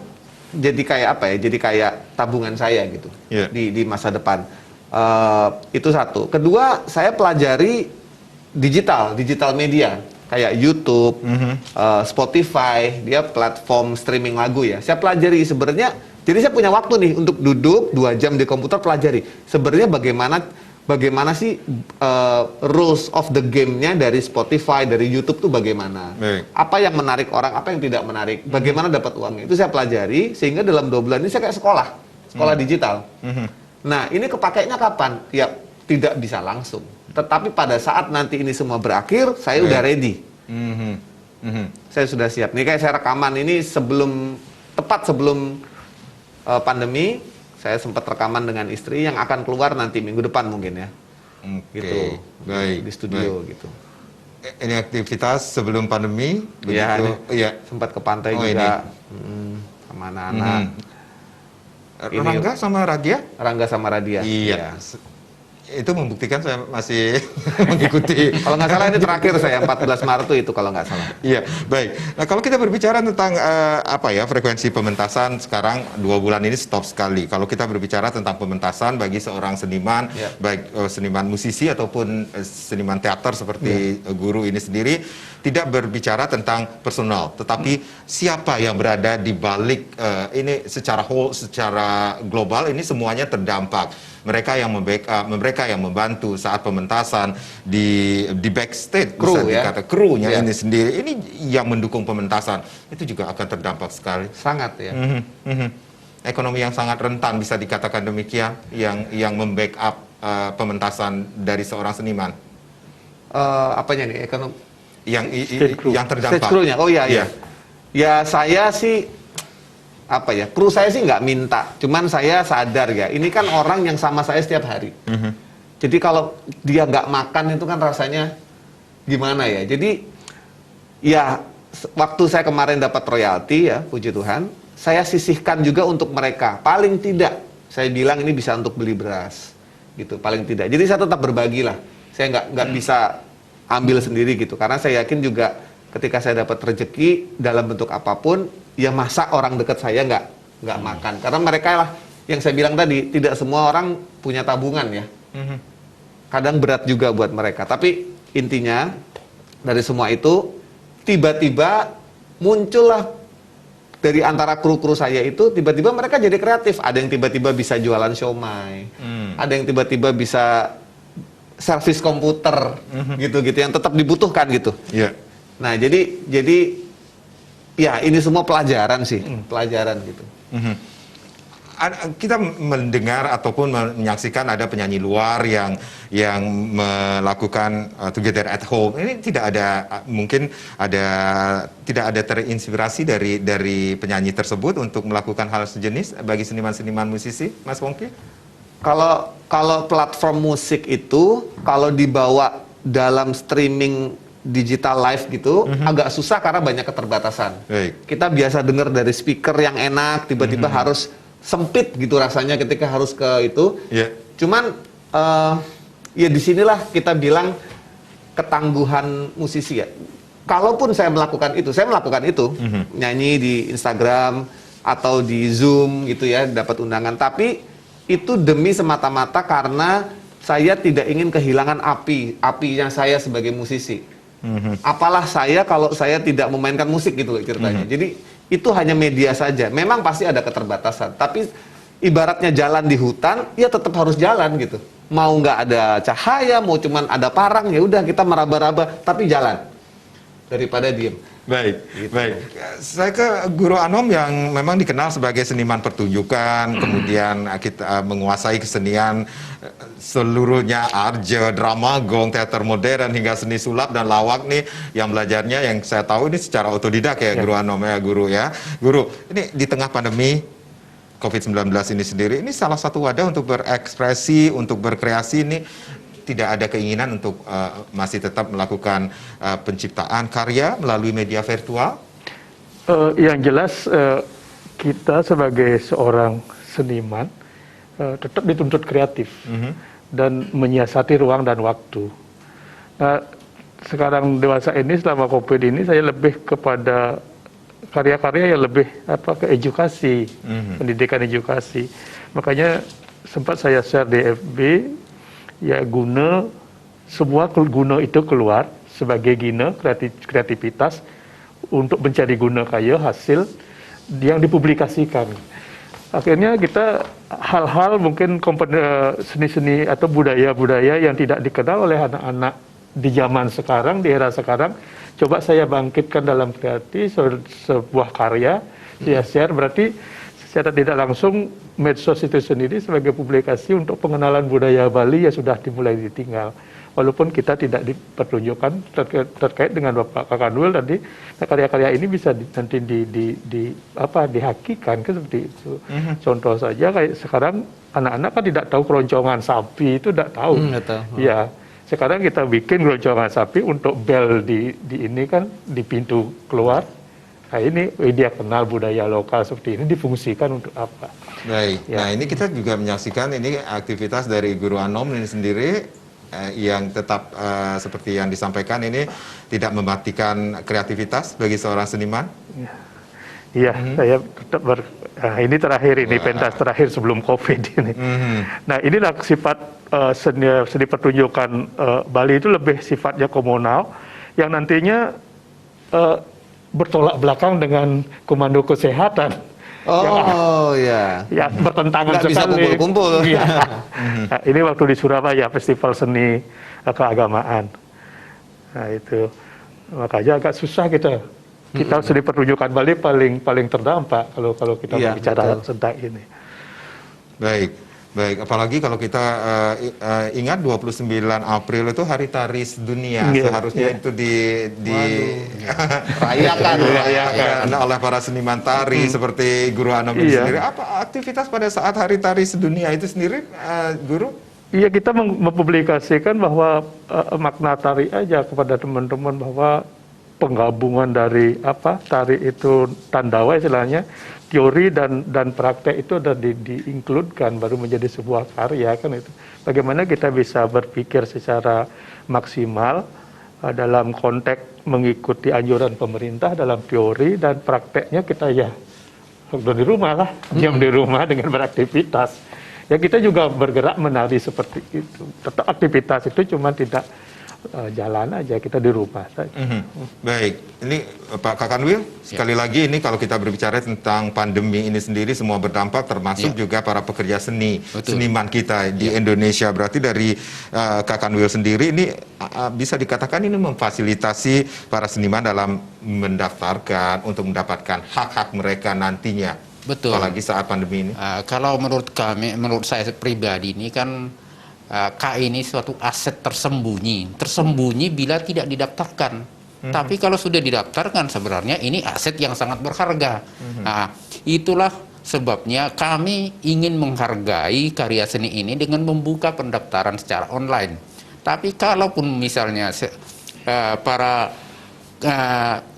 jadi kayak apa ya? Jadi kayak tabungan saya gitu di masa depan. Itu 1. Kedua, saya pelajari digital media kayak YouTube, Spotify, dia platform streaming lagu ya. Saya pelajari sebenarnya. Jadi saya punya waktu nih untuk duduk 2 jam di komputer pelajari sebenarnya bagaimana sih rules of the game-nya dari Spotify, dari YouTube tuh bagaimana? Apa yang menarik orang, apa yang tidak menarik? Bagaimana dapat uangnya? Itu saya pelajari sehingga dalam 2 bulan ini saya kayak sekolah digital. Nah, ini kepakainya kapan? Ya tidak bisa langsung. Tetapi pada saat nanti ini semua berakhir, saya udah ready. Saya sudah siap. Nih kayak saya rekaman ini tepat sebelum pandemi. Saya sempat rekaman dengan istri yang akan keluar nanti minggu depan mungkin ya. Gitu. Baik. Di studio gitu. Ini aktivitas sebelum pandemi begitu. Sempat ke pantai juga. Sama anak-anak. Rangga sama Radia? Rangga sama Radia. Iya. Itu membuktikan saya masih mengikuti. Kalau nggak salah ini terakhir saya 14 Maret itu kalau nggak salah. Iya, baik. Nah, kalau kita berbicara tentang frekuensi pementasan sekarang 2 bulan ini stop sekali. Kalau kita berbicara tentang pementasan bagi seorang seniman, baik seniman musisi ataupun seniman teater seperti guru ini sendiri, tidak berbicara tentang personal, tetapi siapa yang berada di balik ini secara global ini semuanya terdampak. Mereka yang mereka yang membantu saat pementasan di backstage, krunya ini sendiri, ini yang mendukung pementasan itu juga akan terdampak sekali. Sangat ya. Ekonomi yang sangat rentan bisa dikatakan demikian, yang membackup pementasan dari seorang seniman. Apanya nih ekonomi? Yang terdampak. Stage crew-nya. Oh iya. Ya saya sih kru saya sih nggak minta, cuman saya sadar ya, ini kan orang yang sama saya setiap hari. Jadi kalau dia nggak makan itu kan rasanya gimana ya. Jadi ya waktu saya kemarin dapat royalti ya, puji Tuhan, saya sisihkan juga untuk mereka. Paling tidak saya bilang ini bisa untuk beli beras, gitu. Paling tidak. Jadi saya tetap berbagi lah. Saya nggak bisa ambil sendiri gitu, karena saya yakin juga ketika saya dapat rezeki dalam bentuk apapun, ya masa orang dekat saya nggak makan. Karena mereka lah yang saya bilang tadi, tidak semua orang punya tabungan ya. Kadang berat juga buat mereka. Tapi intinya dari semua itu tiba-tiba muncullah dari antara kru-kru saya itu, tiba-tiba mereka jadi kreatif. Ada yang tiba-tiba bisa jualan siomay, ada yang tiba-tiba bisa servis komputer, gitu-gitu yang tetap dibutuhkan gitu. Nah jadi ya ini semua pelajaran sih, pelajaran gitu. Kita mendengar ataupun menyaksikan ada penyanyi luar yang melakukan together at home. Ini tidak ada terinspirasi dari penyanyi tersebut untuk melakukan hal sejenis bagi seniman-seniman musisi, Mas Pongki? Kalau platform musik itu kalau dibawa dalam streaming digital live gitu agak susah karena banyak keterbatasan. Kita biasa dengar dari speaker yang enak, tiba-tiba harus sempit gitu rasanya ketika harus ke itu. Iya. Cuman ya disinilah kita bilang ketangguhan musisi ya. Kalaupun saya melakukan itu nyanyi di Instagram atau di Zoom gitu ya, dapat undangan. Tapi itu demi semata-mata karena saya tidak ingin kehilangan apinya saya sebagai musisi. Apalah saya kalau saya tidak memainkan musik gitu loh ceritanya. Jadi itu hanya media saja. Memang pasti ada keterbatasan. Tapi ibaratnya jalan di hutan, ya tetap harus jalan gitu. Mau nggak ada cahaya, mau cuman ada parang, ya udah kita meraba-raba, tapi jalan daripada diem. Baik, baik. Saya ke Guru Anom yang memang dikenal sebagai seniman pertunjukan, kemudian kita menguasai kesenian seluruhnya, arja, drama, gong, teater modern, hingga seni sulap dan lawak nih, yang belajarnya yang saya tahu ini secara otodidak ya, Guru Anom ya, Guru ya. Guru, ini di tengah pandemi COVID-19 ini sendiri, ini salah satu wadah untuk berekspresi, untuk berkreasi ini. Tidak ada keinginan untuk masih tetap melakukan penciptaan karya melalui media virtual? Yang jelas kita sebagai seorang seniman tetap dituntut kreatif dan menyiasati ruang dan waktu. Nah, sekarang dewasa ini selama COVID ini saya lebih kepada karya-karya yang lebih ke edukasi, pendidikan edukasi. Makanya sempat saya share di FB. Ya, guna semua guna itu keluar sebagai guna kreativitas untuk mencari guna kaya hasil yang dipublikasikan. Akhirnya kita hal-hal mungkin seni-seni atau budaya-budaya yang tidak dikenal oleh anak-anak di zaman sekarang, di era sekarang, coba saya bangkitkan dalam kreatif sebuah karya, saya share, berarti secara tidak langsung medsos itu sendiri sebagai publikasi untuk pengenalan budaya Bali ya sudah dimulai ditinggal. Walaupun kita tidak dipertunjukkan terkait dengan Bapak Kakanwil tadi, nah karya-karya ini bisa nanti dihakikan kan seperti itu. Contoh saja kayak sekarang anak-anak kan tidak tahu keroncongan sapi, itu tidak tahu. Ya, sekarang kita bikin keroncongan sapi untuk bel di ini kan di pintu keluar. Nah ini dia kenal budaya lokal seperti ini difungsikan untuk apa? Baik, Ya. nah ini kita juga menyaksikan ini aktivitas dari Guru Anom ini sendiri yang tetap seperti yang disampaikan ini tidak mematikan kreativitas bagi seorang seniman. Iya, saya tetap ini terakhir ini pentas terakhir sebelum COVID ini. Nah inilah sifat seni pertunjukan Bali itu lebih sifatnya komunal yang nantinya bertolak belakang dengan komando kesehatan. Oh ya. Ya bertentangan Nggak sekali. bisa kumpul-kumpul. Ya. Nah, ini waktu di Surabaya Festival Seni Keagamaan. Nah itu makanya agak susah kita seni pertunjukan Bali paling terdampak kalau kita berbicara tentang ini. Baik, apalagi kalau kita ingat 29 April itu Hari Tari Sedunia, seharusnya itu dirayakan oleh para seniman tari seperti Guru Anom ini sendiri. Apa aktivitas pada saat Hari Tari Sedunia itu sendiri, Guru? Iya, kita mempublikasikan bahwa makna tari aja kepada teman-teman bahwa penggabungan dari tari itu tandawa istilahnya, teori dan praktek itu sudah diinkludkan baru menjadi sebuah karya kan itu. Bagaimana kita bisa berpikir secara maksimal dalam konteks mengikuti anjuran pemerintah dalam teori dan prakteknya kita di rumah lah, diam di rumah dengan beraktivitas. Ya kita juga bergerak menari seperti itu. Tetap aktivitas itu cuma tidak jalan aja, kita di rumah saja. Baik, ini Pak Kakanwil, sekali lagi ini kalau kita berbicara tentang pandemi ini sendiri semua berdampak termasuk juga para pekerja seniman kita di Indonesia. Berarti dari Kakanwil sendiri ini bisa dikatakan ini memfasilitasi para seniman dalam mendaftarkan untuk mendapatkan hak-hak mereka nantinya. Betul. Apalagi saat pandemi ini. Kalau menurut saya pribadi ini kan KI ini suatu aset tersembunyi bila tidak didaftarkan. Tapi kalau sudah didaftarkan sebenarnya ini aset yang sangat berharga. Nah, itulah sebabnya kami ingin menghargai karya seni ini dengan membuka pendaftaran secara online. Tapi kalaupun misalnya para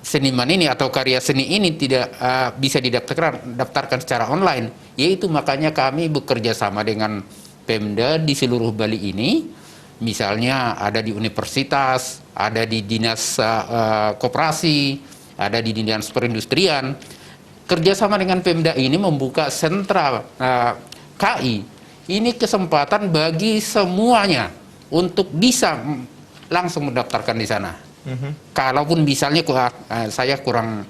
seniman ini atau karya seni ini tidak bisa didaftarkan secara online, yaitu makanya kami bekerja sama dengan Pemda di seluruh Bali ini, misalnya ada di universitas, ada di dinas koperasi, ada di dinas perindustrian. Kerjasama dengan Pemda ini membuka sentra KI. Ini kesempatan bagi semuanya untuk bisa langsung mendaftarkan di sana. Kalaupun misalnya saya kurang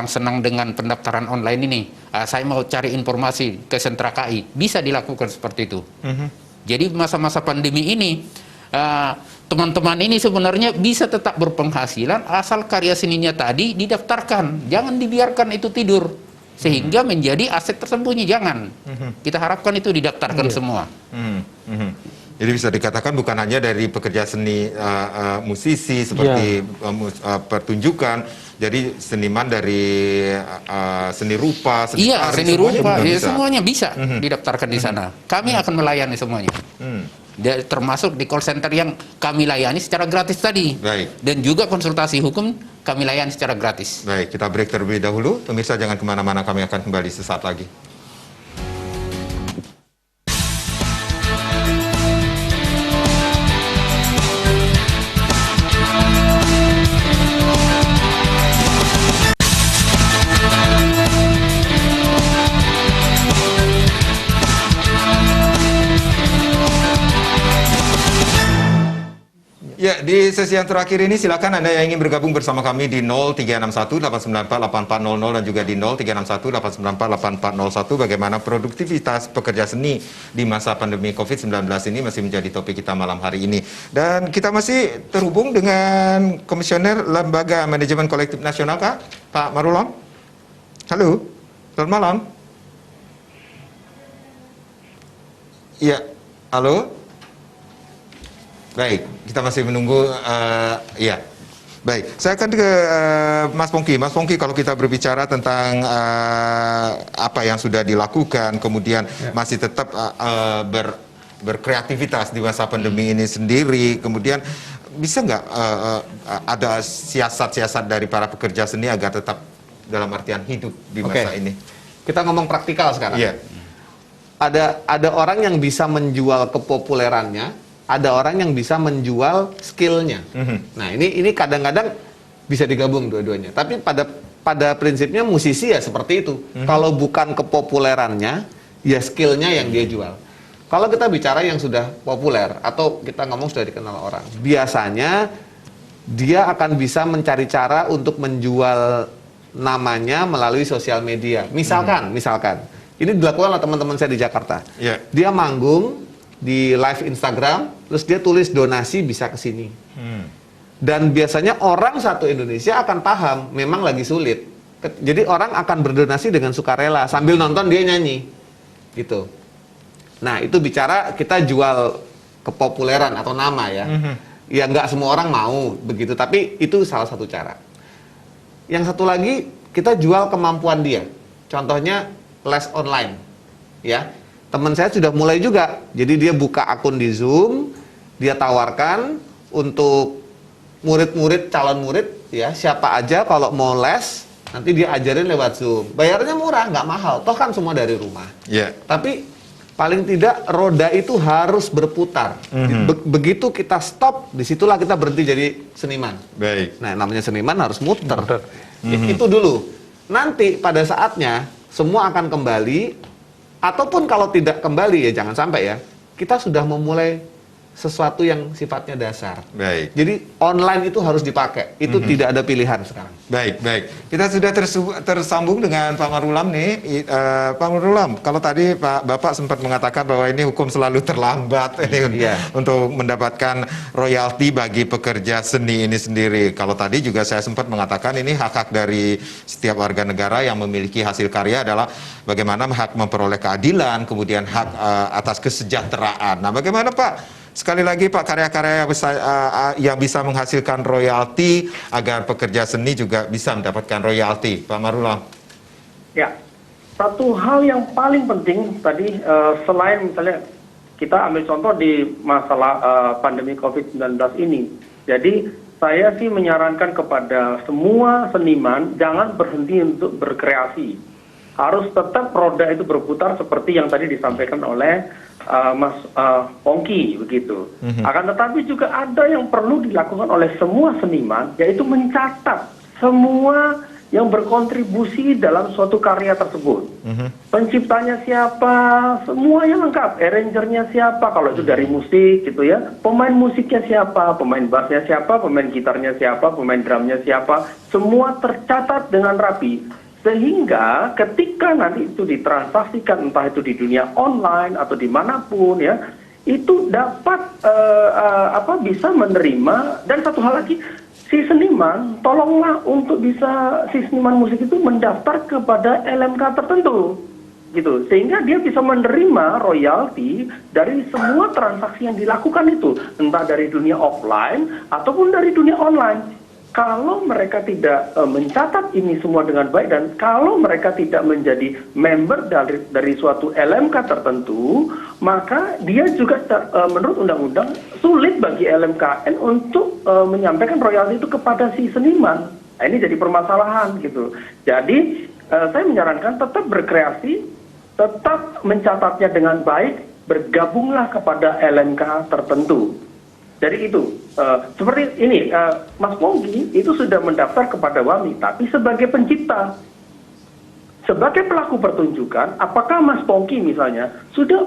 senang dengan pendaftaran online ini, saya mau cari informasi ke sentra KI, bisa dilakukan seperti itu. Jadi masa-masa pandemi ini teman-teman ini sebenarnya bisa tetap berpenghasilan asal karya seninya tadi didaftarkan, jangan dibiarkan itu tidur sehingga menjadi aset tersembunyi, jangan. Kita harapkan itu didaftarkan semua. Jadi bisa dikatakan bukan hanya dari pekerja seni musisi seperti pertunjukan, jadi seniman dari seni rupa, seni tari, seni rupa, bisa. semuanya bisa didaftarkan di sana. Kami akan melayani semuanya. Termasuk di call center yang kami layani secara gratis tadi. Baik. Dan juga konsultasi hukum kami layani secara gratis. Baik, kita break terlebih dahulu. Pemirsa jangan kemana-mana, kami akan kembali sesaat lagi. Ya, di sesi yang terakhir ini silakan Anda yang ingin bergabung bersama kami di 0361-894-8400 dan juga di 0361-894-8401 bagaimana produktivitas pekerja seni di masa pandemi COVID-19 ini masih menjadi topik kita malam hari ini. Dan kita masih terhubung dengan Komisioner Lembaga Manajemen Kolektif Nasional, Pak Marulam. Halo, selamat malam. Ya, halo. Baik, kita masih menunggu, ya. Baik, saya akan ke Mas Pongki. Mas Pongki, kalau kita berbicara tentang apa yang sudah dilakukan, kemudian masih tetap berkreativitas di masa pandemi ini sendiri, kemudian bisa nggak ada siasat-siasat dari para pekerja seni agar tetap dalam artian hidup di masa ini? Kita ngomong praktikal sekarang. Iya. Ada orang yang bisa menjual kepopulerannya, ada orang yang bisa menjual skillnya. Nah, ini kadang-kadang bisa digabung dua-duanya. Tapi pada prinsipnya musisi ya seperti itu. Kalau bukan kepopulerannya, ya skillnya yang dia jual. Kalau kita bicara yang sudah populer atau kita ngomong sudah dikenal orang, biasanya dia akan bisa mencari cara untuk menjual namanya melalui sosial media. Misalkan, ini dilakukan oleh teman-teman saya di Jakarta. Yeah. Dia manggung di live Instagram, terus dia tulis donasi bisa ke sini. Dan biasanya orang satu Indonesia akan paham, memang lagi sulit. Jadi orang akan berdonasi dengan sukarela, sambil nonton dia nyanyi. Gitu. Nah, itu bicara kita jual kepopuleran atau nama ya. Ya nggak semua orang mau begitu, tapi itu salah satu cara. Yang satu lagi, kita jual kemampuan dia. Contohnya les online. Ya. Teman saya sudah mulai juga, jadi dia buka akun di Zoom, dia tawarkan untuk murid-murid, calon murid, ya siapa aja kalau mau les, nanti dia ajarin lewat Zoom. Bayarnya murah, nggak mahal, toh kan semua dari rumah. Yeah. Tapi paling tidak roda itu harus berputar. Begitu kita stop, disitulah kita berhenti jadi seniman. Baik. Nah, namanya seniman harus muter. Itu dulu. Nanti pada saatnya semua akan kembali. Ataupun kalau tidak kembali ya jangan sampai ya, kita sudah memulai sesuatu yang sifatnya dasar. Baik. Jadi online itu harus dipakai, itu tidak ada pilihan sekarang. Baik. Kita sudah tersambung dengan Pak Marulam nih. Pak Marulam, kalau tadi Bapak sempat mengatakan bahwa ini hukum selalu terlambat ini untuk mendapatkan royalti bagi pekerja seni ini sendiri. Kalau tadi juga saya sempat mengatakan ini hak-hak dari setiap warga negara yang memiliki hasil karya adalah bagaimana hak memperoleh keadilan, kemudian hak atas kesejahteraan. Nah, bagaimana Pak? Sekali lagi Pak, karya-karya yang bisa menghasilkan royalti agar pekerja seni juga bisa mendapatkan royalti, Pak Marulam. Ya, satu hal yang paling penting tadi selain misalnya kita ambil contoh di masalah pandemi COVID-19 ini, Jadi saya sih menyarankan kepada semua seniman jangan berhenti untuk berkreasi. Harus tetap roda itu berputar seperti yang tadi disampaikan oleh Mas Pongki begitu. Akan tetapi juga ada yang perlu dilakukan oleh semua seniman, yaitu mencatat semua yang berkontribusi dalam suatu karya tersebut. Penciptanya siapa, semuanya lengkap. Arrangernya siapa, kalau itu dari musik gitu ya. Pemain musiknya siapa, pemain bassnya siapa, pemain gitarnya siapa, pemain drumnya siapa. Semua tercatat dengan rapi. Sehingga ketika nanti itu ditransaksikan, entah itu di dunia online atau dimanapun ya, itu dapat bisa menerima. Dan satu hal lagi, si seniman, tolonglah untuk bisa si seniman musik itu mendaftar kepada LMK tertentu, gitu, sehingga dia bisa menerima royalti dari semua transaksi yang dilakukan itu, entah dari dunia offline ataupun dari dunia online. Kalau mereka tidak mencatat ini semua dengan baik dan kalau mereka tidak menjadi member dari suatu LMK tertentu, maka dia juga menurut undang-undang sulit bagi LMKN untuk menyampaikan royalti itu kepada si seniman. Nah, ini jadi permasalahan gitu. Jadi saya menyarankan tetap berkreasi, tetap mencatatnya dengan baik, bergabunglah kepada LMK tertentu. Jadi itu, seperti ini, Mas Pongki itu sudah mendaftar kepada WAMI, tapi sebagai pencipta. Sebagai pelaku pertunjukan, apakah Mas Pongki misalnya sudah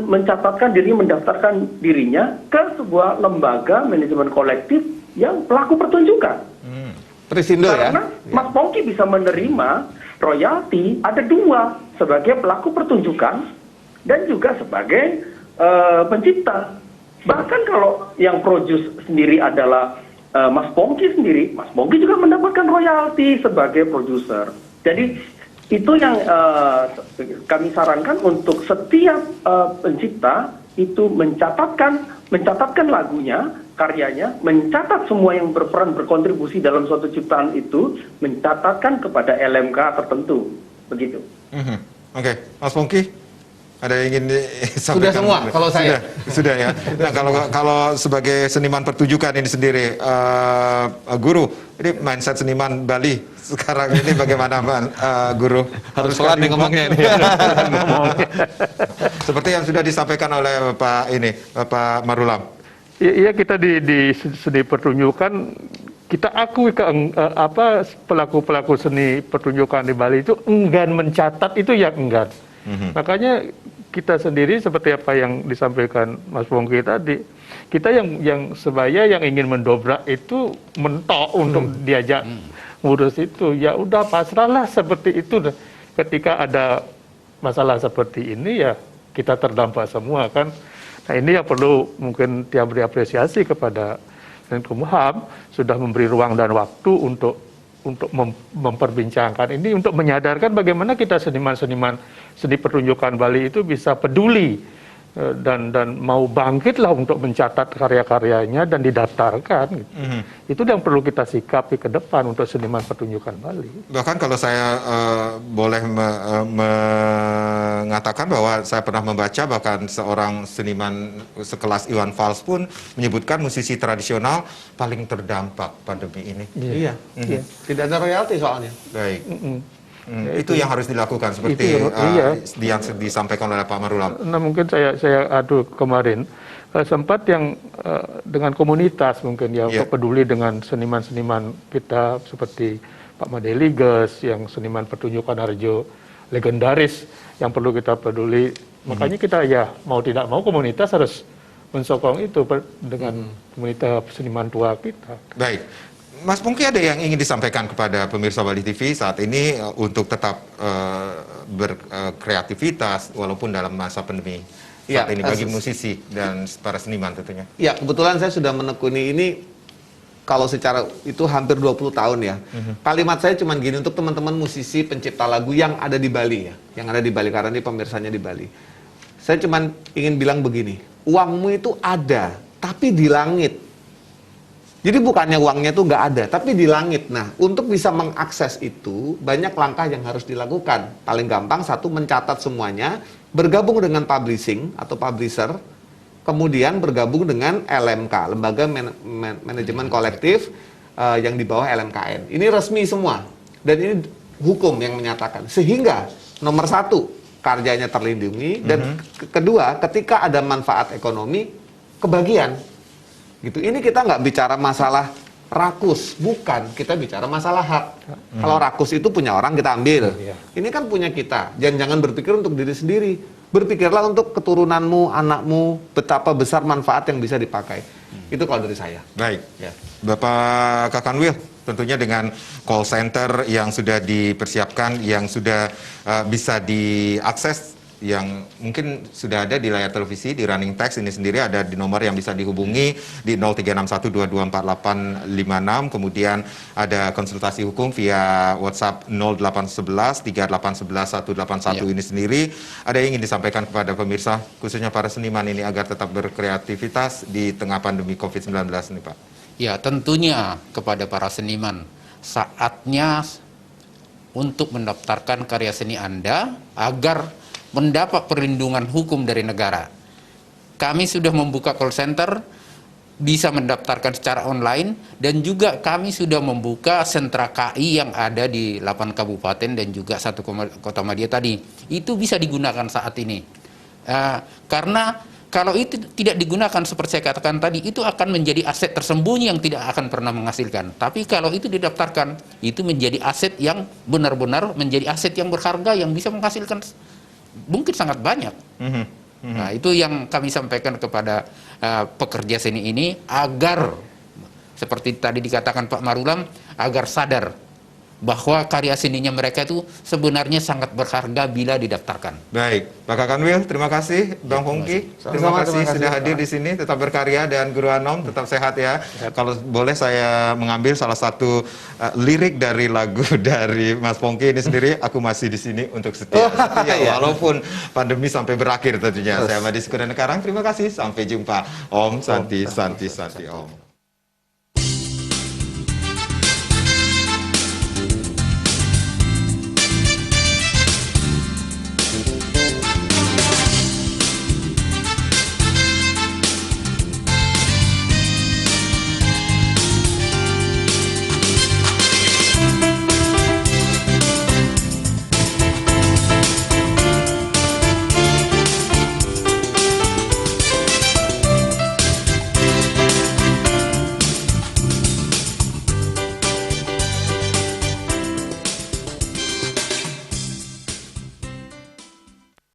mencatatkan diri, mendaftarkan dirinya ke sebuah lembaga manajemen kolektif yang pelaku pertunjukan? Prisindo ya? Karena Mas Pongki bisa menerima royalti, ada dua, sebagai pelaku pertunjukan dan juga sebagai pencipta. Bahkan kalau yang produce sendiri adalah Mas Pongki sendiri, Mas Pongki juga mendapatkan royalti sebagai produser. Jadi itu yang kami sarankan untuk setiap pencipta itu mencatatkan lagunya, karyanya, mencatat semua yang berperan berkontribusi dalam suatu ciptaan itu, mencatatkan kepada LMK tertentu, begitu. Oke, Mas Pongki. Ada yang ingin disampaikan? Sudah semua kalau saya. Sudah ya. Nah, kalau sebagai seniman pertunjukan ini sendiri, Guru, ini mindset seniman Bali sekarang ini bagaimana, Guru? Harus pelan nih ngomongnya ini. Seperti yang sudah disampaikan oleh Pak Marulam. Iya, kita di seni pertunjukan kita akui pelaku-pelaku seni pertunjukan di Bali itu enggan mencatat, itu ya enggan. Makanya kita sendiri seperti apa yang disampaikan Mas Pongki tadi, kita yang sebaya yang ingin mendobrak itu mentok untuk diajak ngurus itu, ya udah pasrahlah seperti itu. Ketika ada masalah seperti ini ya kita terdampak semua kan. Nah, ini yang perlu mungkin dia beri apresiasi kepada Menkumham sudah memberi ruang dan waktu untuk memperbincangkan ini, untuk menyadarkan bagaimana kita seniman-seniman seni pertunjukan Bali itu bisa peduli dan mau bangkitlah untuk mencatat karya-karyanya dan didaftarkan. Itu yang perlu kita sikapi ke depan untuk seniman pertunjukan Bali. Bahkan kalau saya boleh mengatakan bahwa saya pernah membaca bahkan seorang seniman sekelas Iwan Fals pun menyebutkan musisi tradisional paling terdampak pandemi ini. Iya. Tidak ada royalti soalnya. Baik. Itu yang harus dilakukan seperti yang disampaikan oleh Pak Marulam. Nah, mungkin saya adu kemarin sempat yang dengan komunitas mungkin ya untuk peduli dengan seniman-seniman kita seperti Pak Madeliges yang seniman pertunjukan Harjo legendaris yang perlu kita peduli. Makanya kita ya mau tidak mau komunitas harus mensokong itu dengan komunitas seniman tua kita. Baik. Mas Pongki, ada yang ingin disampaikan kepada pemirsa Bali TV saat ini untuk tetap berkreativitas walaupun dalam masa pandemi saat ini bagi musisi dan para seniman tentunya? Ya, kebetulan saya sudah menekuni ini kalau secara itu hampir 20 tahun ya. Kalimat saya cuma gini untuk teman-teman musisi pencipta lagu yang ada di Bali ya, yang ada di Bali karena ini pemirsanya di Bali. Saya cuma ingin bilang begini, uangmu itu ada, tapi di langit. Jadi bukannya uangnya itu nggak ada, tapi di langit. Nah, untuk bisa mengakses itu, banyak langkah yang harus dilakukan. Paling gampang, satu, mencatat semuanya, bergabung dengan publishing atau publisher, kemudian bergabung dengan LMK, Lembaga Manajemen Kolektif yang di bawah LMKN. Ini resmi semua, dan ini hukum yang menyatakan. Sehingga nomor satu, karyanya terlindungi, dan kedua, ketika ada manfaat ekonomi, kebagian. Gitu. Ini kita nggak bicara masalah rakus, bukan, kita bicara masalah hak. Kalau rakus itu punya orang, kita ambil. Ini kan punya kita. Jangan berpikir untuk diri sendiri. Berpikirlah untuk keturunanmu, anakmu, betapa besar manfaat yang bisa dipakai. Itu kalau dari saya. Baik, Ya. Bapak Kakanwil, tentunya dengan call center yang sudah dipersiapkan, yang sudah bisa diakses, yang mungkin sudah ada di layar televisi, di running text ini sendiri ada di nomor yang bisa dihubungi di 0361224856, kemudian ada konsultasi hukum via WhatsApp 08113811 181 ini sendiri. Ada yang ingin disampaikan kepada pemirsa, khususnya para seniman ini agar tetap berkreativitas di tengah pandemi COVID-19 ini, Pak? Ya, tentunya kepada para seniman, saatnya untuk mendaftarkan karya seni Anda agar mendapat perlindungan hukum dari negara. Kami sudah membuka call center, bisa mendaftarkan secara online, dan juga kami sudah membuka sentra KI yang ada di 8 kabupaten dan juga 1 kota media tadi. Itu bisa digunakan saat ini. Karena kalau itu tidak digunakan seperti saya katakan tadi, itu akan menjadi aset tersembunyi yang tidak akan pernah menghasilkan. Tapi kalau itu didaftarkan, itu menjadi aset yang benar-benar menjadi aset yang berharga yang bisa menghasilkan mungkin sangat banyak. Nah, itu yang kami sampaikan kepada pekerja seni ini, agar seperti tadi dikatakan Pak Marulam, agar sadar bahwa karya seninya mereka itu sebenarnya sangat berharga bila didaftarkan. Baik, Pak Kakanwil, terima kasih. Bang Pongki, terima kasih sudah hadir di sini. Tetap berkarya, dan Guru Anom tetap sehat ya. Kalau boleh saya mengambil salah satu lirik dari lagu dari Mas Pongki ini sendiri, aku masih di sini untuk setia. Walaupun pandemi sampai berakhir tentunya. Saya Madi Sekudan Karang, terima kasih. Sampai jumpa. Om Santi Santi Santi Om.